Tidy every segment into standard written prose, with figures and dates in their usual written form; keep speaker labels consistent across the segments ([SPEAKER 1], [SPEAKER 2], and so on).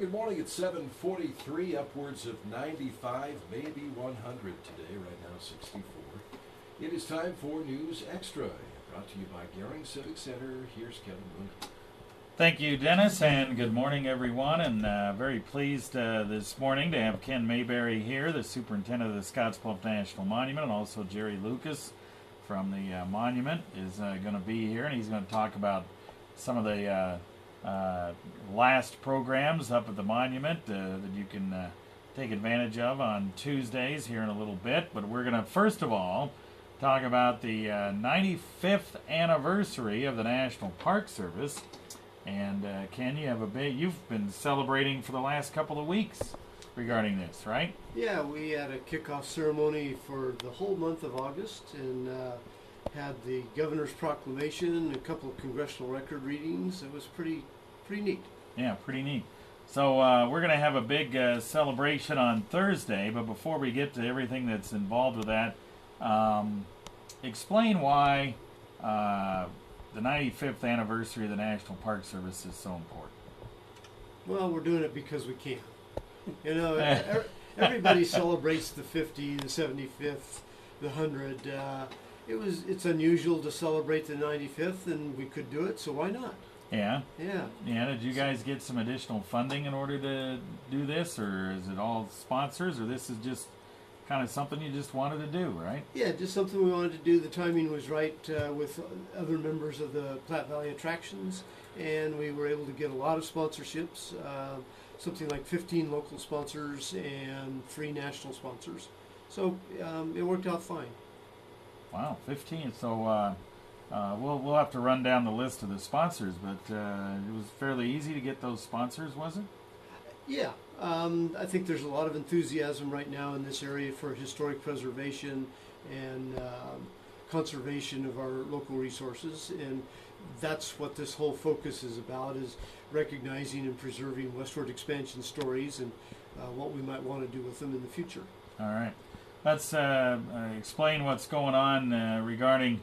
[SPEAKER 1] good morning. It's 7:43, upwards of 95, maybe 100 today, right now 64. It is time for News Extra, brought to you by Gehring Civic Center. Here's Kevin Mooney.
[SPEAKER 2] Thank you, Dennis, and good morning, everyone. And very pleased this morning to have Ken Mabery here, the superintendent of the Scottsbluff National Monument, and also Jerry Lucas from the monument is going to be here, and he's going to talk about some of the last programs up at the monument that you can take advantage of on Tuesdays here in a little bit. But we're going to first of all talk about the 95th anniversary of the National Park Service. And Ken, you've been celebrating for the last couple of weeks regarding this, right?
[SPEAKER 3] Yeah, we had a kickoff ceremony for the whole month of August, and had the governor's proclamation, a couple of congressional record readings. It was pretty neat.
[SPEAKER 2] Yeah, pretty neat. So we're going to have a big celebration on Thursday, but before we get to everything that's involved with that, explain why the 95th anniversary of the National Park Service is so important.
[SPEAKER 3] Well, we're doing it because we can. You know, everybody celebrates the 50, the 75th, the 100. It's unusual to celebrate the 95th, and we could do it, so why not?
[SPEAKER 2] Yeah.
[SPEAKER 3] Yeah.
[SPEAKER 2] Yeah. Did you guys get some additional funding in order to do this, or is it all sponsors, or this is just kind of something you just wanted to do, right?
[SPEAKER 3] Yeah, just something we wanted to do. The timing was right with other members of the Platte Valley Attractions, and we were able to get a lot of sponsorships, something like 15 local sponsors and 3 national sponsors. So it worked out fine.
[SPEAKER 2] Wow, 15. So we'll have to run down the list of the sponsors, but it was fairly easy to get those sponsors, was it?
[SPEAKER 3] Yeah. I think there's a lot of enthusiasm right now in this area for historic preservation and conservation of our local resources, and that's what this whole focus is about, is recognizing and preserving westward expansion stories and what we might want to do with them in the future.
[SPEAKER 2] All right. Let's explain what's going on regarding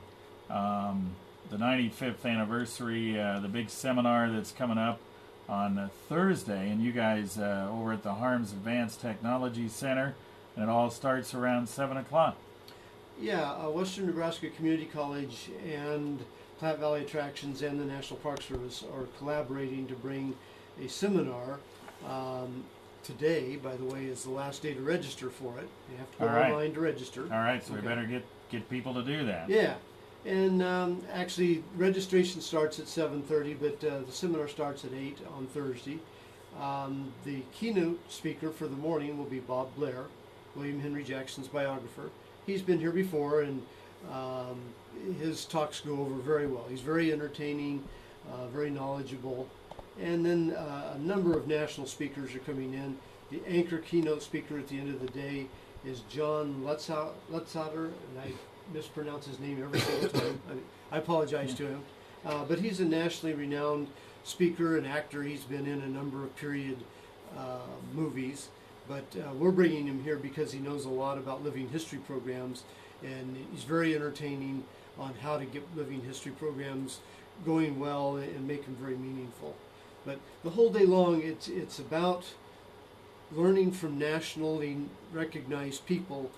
[SPEAKER 2] the 95th anniversary, the big seminar that's coming up on Thursday, and you guys over at the Harms Advanced Technology Center, and it all starts around 7 o'clock.
[SPEAKER 3] Yeah, Western Nebraska Community College and Platte Valley Attractions and the National Park Service are collaborating to bring a seminar. Today, by the way, is the last day to register for it. You have to go online to register.
[SPEAKER 2] All right, so we better get people to do that.
[SPEAKER 3] Yeah. And actually, registration starts at 7:30, but the seminar starts at 8 on Thursday. The keynote speaker for the morning will be Bob Blair, William Henry Jackson's biographer. He's been here before, and his talks go over very well. He's very entertaining, very knowledgeable. And then a number of national speakers are coming in. The anchor keynote speaker at the end of the day is John Lutzauter, and I mispronounce his name every single time. I apologize to him. But he's a nationally renowned speaker and actor. He's been in a number of period movies. But we're bringing him here because he knows a lot about living history programs, and he's very entertaining on how to get living history programs going well and make them very meaningful. But the whole day long, it's about learning from nationally recognized people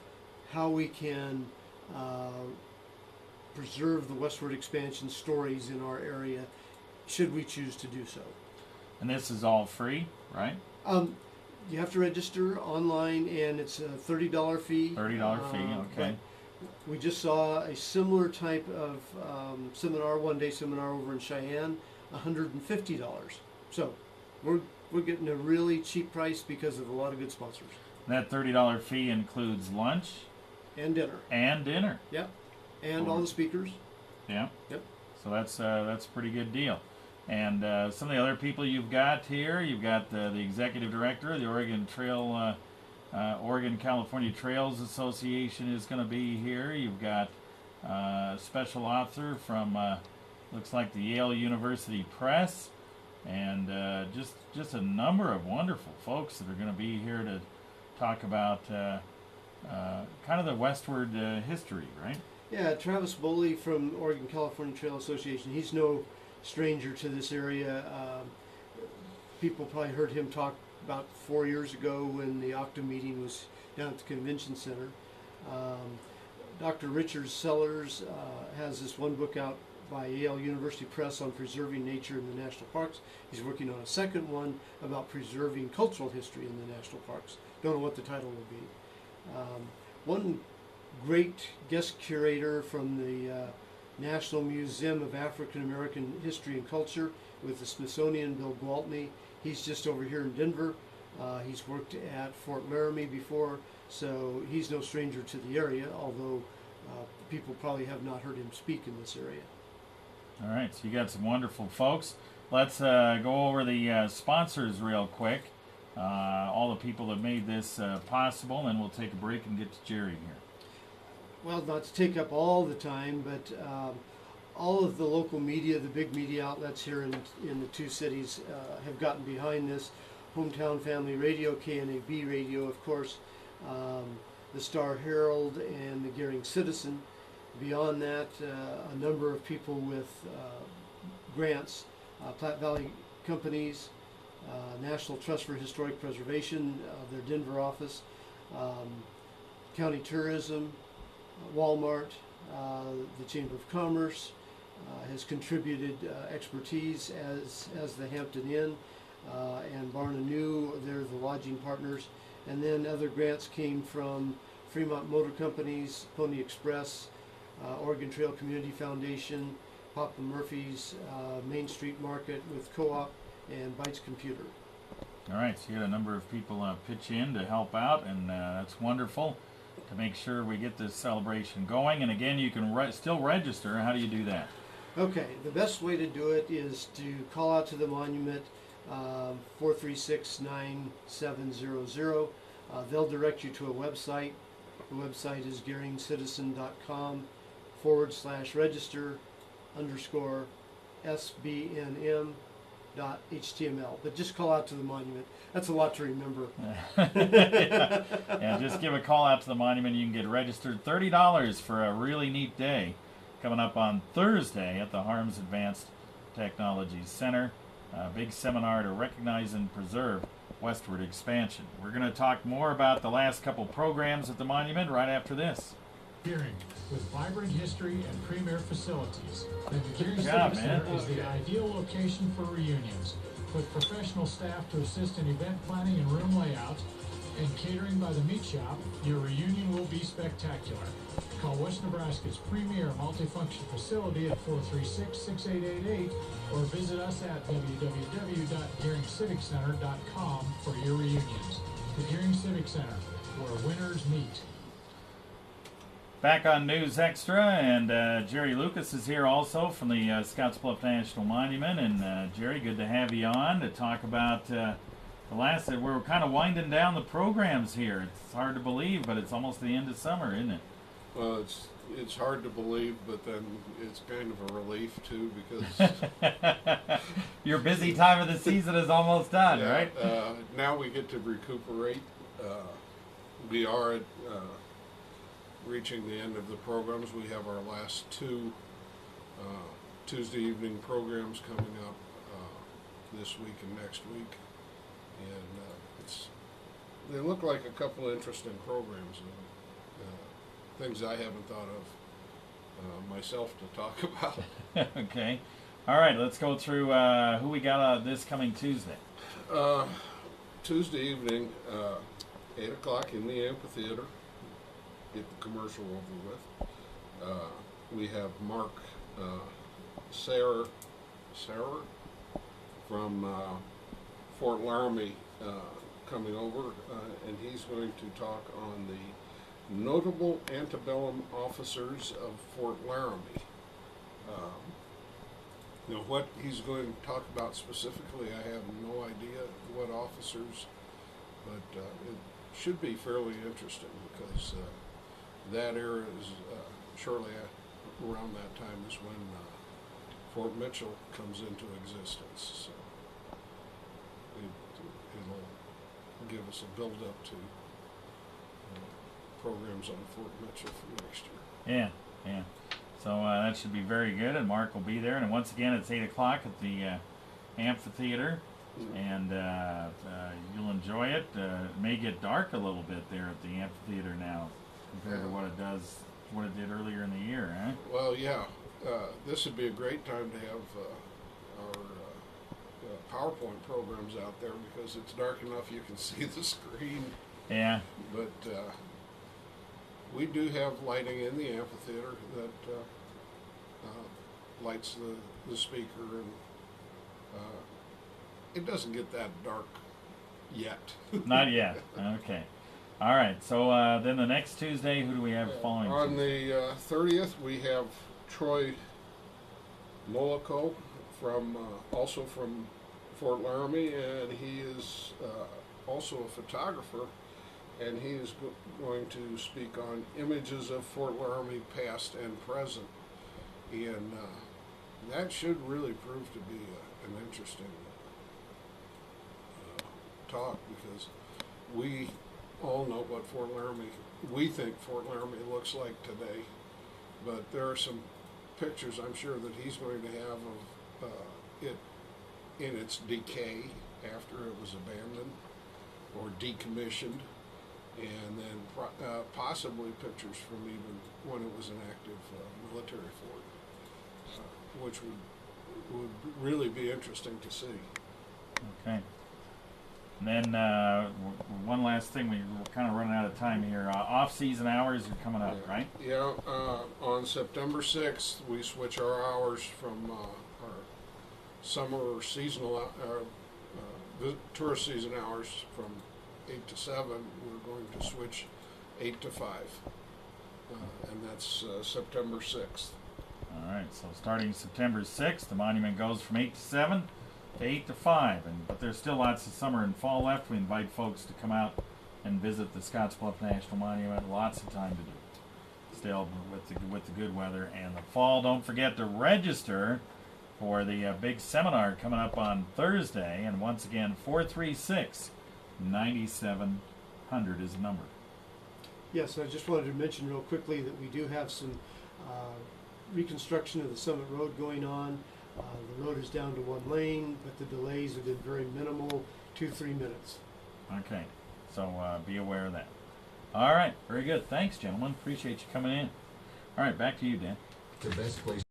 [SPEAKER 3] how we can preserve the westward expansion stories in our area, should we choose to do so.
[SPEAKER 2] And this is all free, right?
[SPEAKER 3] You have to register online, and it's a $30 fee.
[SPEAKER 2] $30 fee, okay.
[SPEAKER 3] We just saw a similar type of seminar, one-day seminar over in Cheyenne, $150. So we're getting a really cheap price because of a lot of good sponsors.
[SPEAKER 2] That $30 fee includes lunch
[SPEAKER 3] and dinner.
[SPEAKER 2] And dinner.
[SPEAKER 3] Yep. And all the speakers.
[SPEAKER 2] Yeah.
[SPEAKER 3] Yep.
[SPEAKER 2] So that's a pretty good deal. And some of the other people you've got here, you've got the executive director of the Oregon California Trails Association is going to be here. You've got a special author from looks like the Yale University Press, and just a number of wonderful folks that are going to be here to talk about kind of the Westward history, right?
[SPEAKER 3] Yeah, Travis Boley from Oregon California Trail Association. He's no stranger to this area. People probably heard him talk about 4 years ago when the Octa meeting was down at the convention center. Dr. Richard Sellers has this one book out by Yale University Press on preserving nature in the national parks. He's working on a second one about preserving cultural history in the national parks. Don't know what the title will be. One great guest curator from the National Museum of African American History and Culture with the Smithsonian, Bill Gwaltney. He's just over here in Denver. He's worked at Fort Laramie before, so he's no stranger to the area, although people probably have not heard him speak in this area.
[SPEAKER 2] All right, so you got some wonderful folks. Let's go over the sponsors real quick. All the people that made this possible, and then we'll take a break and get to Jerry here.
[SPEAKER 3] Well, not to take up all the time, but all of the local media, the big media outlets here in the two cities have gotten behind this. Hometown Family Radio, KNEB Radio, of course, the Star Herald, and the Gering Citizen. Beyond that, a number of people with grants, Platte Valley Companies, National Trust for Historic Preservation, their Denver office, County Tourism, Walmart, the Chamber of Commerce has contributed expertise as the Hampton Inn, and Barn & New, they're the lodging partners. And then other grants came from Fremont Motor Companies, Pony Express, Oregon Trail Community Foundation, Papa Murphy's, Main Street Market with Co-op, and Bytes Computer.
[SPEAKER 2] All right, so you had a number of people pitch in to help out, and that's wonderful to make sure we get this celebration going. And again, you can still register. How do you do that?
[SPEAKER 3] Okay, the best way to do it is to call out to the monument, 436-9700. They'll direct you to a website. The website is geringcitizen.com/register_SBNM.html. But just call out to the monument. That's a lot to remember.
[SPEAKER 2] Yeah, just give a call out to the monument. You can get registered. $30 for a really neat day coming up on Thursday at the Harms Advanced Technologies Center. A big seminar to recognize and preserve Westward expansion. We're going to talk more about the last couple programs at the monument right after this.
[SPEAKER 4] Gering, with vibrant history and premier facilities, the Gering
[SPEAKER 2] Good
[SPEAKER 4] Civic
[SPEAKER 2] job,
[SPEAKER 4] Center
[SPEAKER 2] man.
[SPEAKER 4] is the ideal location for reunions, with professional staff to assist in event planning and room layout, and catering by the meat shop. Your reunion will be spectacular. Call West Nebraska's premier multifunction facility at 436-6888 or visit us at www.geringciviccenter.com for your reunions. The Gering Civic Center, where winners meet.
[SPEAKER 2] Back on News Extra, and Jerry Lucas is here also from the Scottsbluff National Monument. And Jerry, good to have you on to talk about the last. We're kind of winding down the programs here. It's hard to believe, but it's almost the end of summer, isn't it?
[SPEAKER 5] Well, it's hard to believe, but then it's kind of a relief too, because
[SPEAKER 2] Your busy time of the season is almost done,
[SPEAKER 5] yeah,
[SPEAKER 2] right?
[SPEAKER 5] now we get to recuperate. We are at reaching the end of the programs. We have our last two Tuesday evening programs coming up this week and next week, and they look like a couple of interesting programs. Things I haven't thought of myself to talk about.
[SPEAKER 2] Okay. All right, let's go through who we got this coming Tuesday.
[SPEAKER 5] Tuesday evening, 8 o'clock in the amphitheater. Get the commercial over with. We have Mark Sarer from Fort Laramie coming over, and he's going to talk on the notable antebellum officers of Fort Laramie. What he's going to talk about specifically, I have no idea what officers, but it should be fairly interesting because that era is shortly around that time is when Fort Mitchell comes into existence. So it'll give us a build-up to programs on Fort Mitchell for next year.
[SPEAKER 2] Yeah. So that should be very good, and Mark will be there. And once again, it's 8 o'clock at the amphitheater. and you'll enjoy it. It may get dark a little bit there at the amphitheater now compared to what it did earlier in the year, huh?
[SPEAKER 5] Well, yeah, this would be a great time to have our PowerPoint programs out there because it's dark enough you can see the screen.
[SPEAKER 2] Yeah.
[SPEAKER 5] But we do have lighting in the amphitheater that lights the speaker, and it doesn't get that dark yet.
[SPEAKER 2] Not yet. Okay. All right. So then the next Tuesday, who do we have following?
[SPEAKER 5] On
[SPEAKER 2] Tuesday?
[SPEAKER 5] the 30th, we have Troy Nolico also from Fort Laramie, and he is also a photographer, and he is going to speak on images of Fort Laramie past and present, and that should really prove to be an interesting talk, because we all know what we think Fort Laramie looks like today, but there are some pictures I'm sure that he's going to have of it in its decay after it was abandoned or decommissioned, and then possibly pictures from even when it was an active military fort, which would really be interesting to see.
[SPEAKER 2] Okay. And then one last thing, we're kind of running out of time here. Off-season hours are coming up, right?
[SPEAKER 5] Yeah, on September 6th, we switch our hours from our summer or seasonal, tourist season hours from 8 to 7. We're going to switch 8 to 5, and that's September 6th.
[SPEAKER 2] All right. So starting September 6th, the monument goes from 8 to 7 to 8 to 5. But there's still lots of summer and fall left. We invite folks to come out and visit the Scottsbluff National Monument. Lots of time to do it still with the good weather and the fall. Don't forget to register for the big seminar coming up on Thursday. And once again, 436-9700 is the number.
[SPEAKER 3] Yes, I just wanted to mention real quickly that we do have some reconstruction of the Summit Road going on. The road is down to one lane, but the delays have been very minimal, 2-3 minutes.
[SPEAKER 2] Okay. So be aware of that. All right. Very good. Thanks, gentlemen. Appreciate you coming in. All right. Back to you, Dan.
[SPEAKER 6] The best place